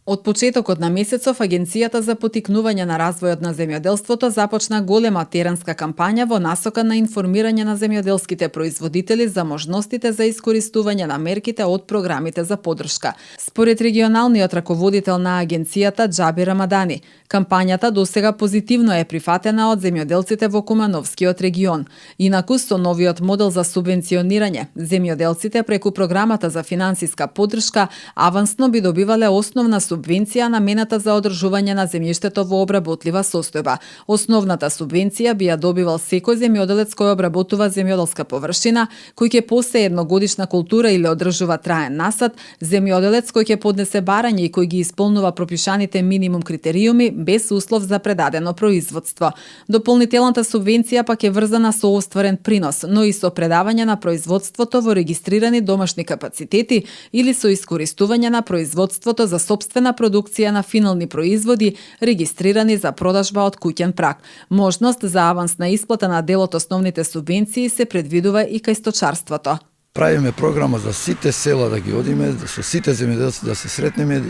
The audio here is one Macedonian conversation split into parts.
Од почетокот на месецов, Агенцијата за поттикнување на развојот на земјоделството започна голема теренска кампања во насока на информирање на земјоделските производители за можностите за искористување на мерките од програмите за поддршка. Според регионалниот раководител на Агенцијата Џаби Рамадани, кампањата досега позитивно е прифатена од земјоделците во Кумановскиот регион. Инаку, со новиот модел за субвенционирање, земјоделците преку програмата за финансиска поддршка авансно би добивале основна субвенција намената за одржување на земјиштето во обработлива состојба. Основната субвенција би ја добивал секој земјоделец кој обработува земјоделска површина, кој ќе посее едногодишна култура или одржува траен насад, земјоделец кој ќе поднесе барање и кој ги исполнува пропишаните минимум критериуми без услов за предадено производство. Дополнителната субвенција пак е врзана со остварен принос, но и со предавање на производството во регистрирани домашни капацитети или со искористување на производството за сопствена продукција на финални производи регистрирани за продажба од куќен праг. Можност за авансна исплата на дел од основните субвенции се предвидува и кај сточарството. Правиме програма за сите села да ги одиме, со сите земјоделци да се сретнеме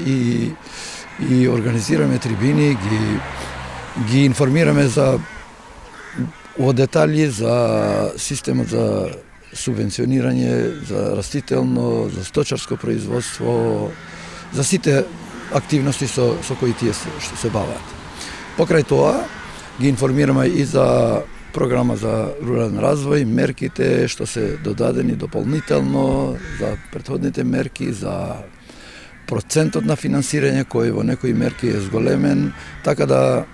и организираме трибини, ги информираме за во детали за системот за субвенционирање, за растително, за сточарско производство, за сите активности со кои тие што се бават. Покрај тоа, ги информираме и за програма за рурален развој, мерките што се додадени дополнително, за претходните мерки, за процентот на финансирање кој во некои мерки е зголемен, така да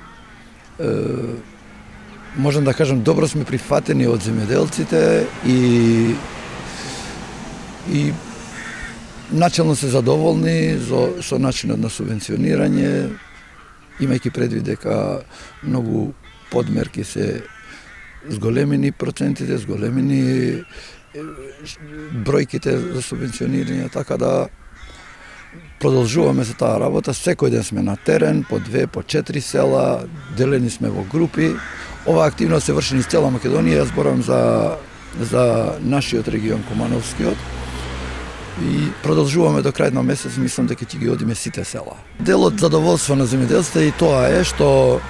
можам да кажам добро сме прифатени од земјоделците и начелно се задоволни со начинот на субвенционирање, имајќи предвид дека многу подмерки се зголемени процентите, зголемени бројките за субвенционирање, така да продолжуваме за таа работа. Секој ден сме на терен, по 2, по 4 села, делени сме во групи. Ова активност се врши низ цела Македонија, јас зборам за нашиот регион, Кумановскиот. И продолжуваме до крај на месец, мислам дека ќе ги одиме сите села. Дел од задоволство на земјоделците и тоа е што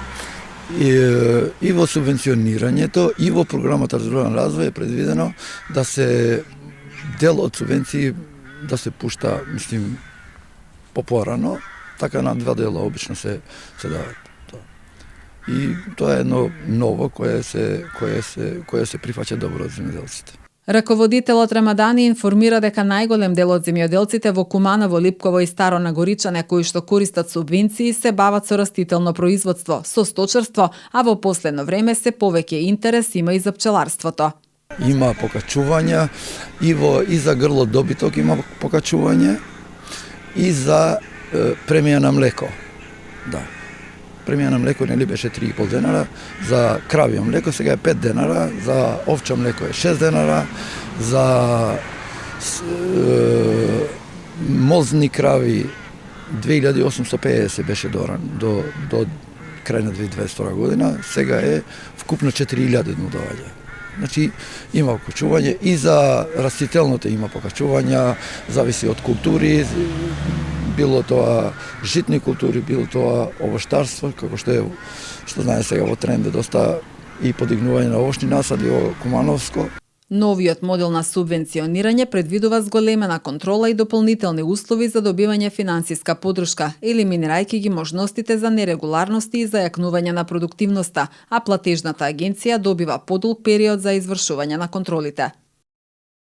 и во субвенционирањето и во програмата за рурален развој е предвидено да се дел од субвенции да се пушта, мислим, попорано, така на 2 дела обично се дават. И тоа е едно ново кое се прифаќа добро од земјоделците. Раководителот Рамадани информира дека најголем дел од земјоделците во Куманово, Липково и Старо Нагоричане кои што користат субвенции се бават со растително производство, со сточарство, а во последно време се повеќе интерес има и за пчеларството. Има покачувања и за грло добиток има покачување и за премија на млеко. Да. Премија на млеко нели беше 3,5 денара, за кравје млеко сега е 5 денара, за овче млеко е 6 денара, за мозни крави 2850 беше до крај на 2022 година, сега е вкупно 4000 доаѓа. Значи има покачување и за растителното има покачувања, зависи од култури, било тоа житни култури, било тоа овоштарство, како што знае сега во тренд е доста и подигнување на овошни насади во Кумановско. Новиот модел на субвенционирање предвидува зголемена контрола и дополнителни услови за добивање финансиска поддршка, елиминирајќи ги можностите за нерегуларности и зајакнување на продуктивноста, а платежната агенција добива подолг период за извршување на контролите.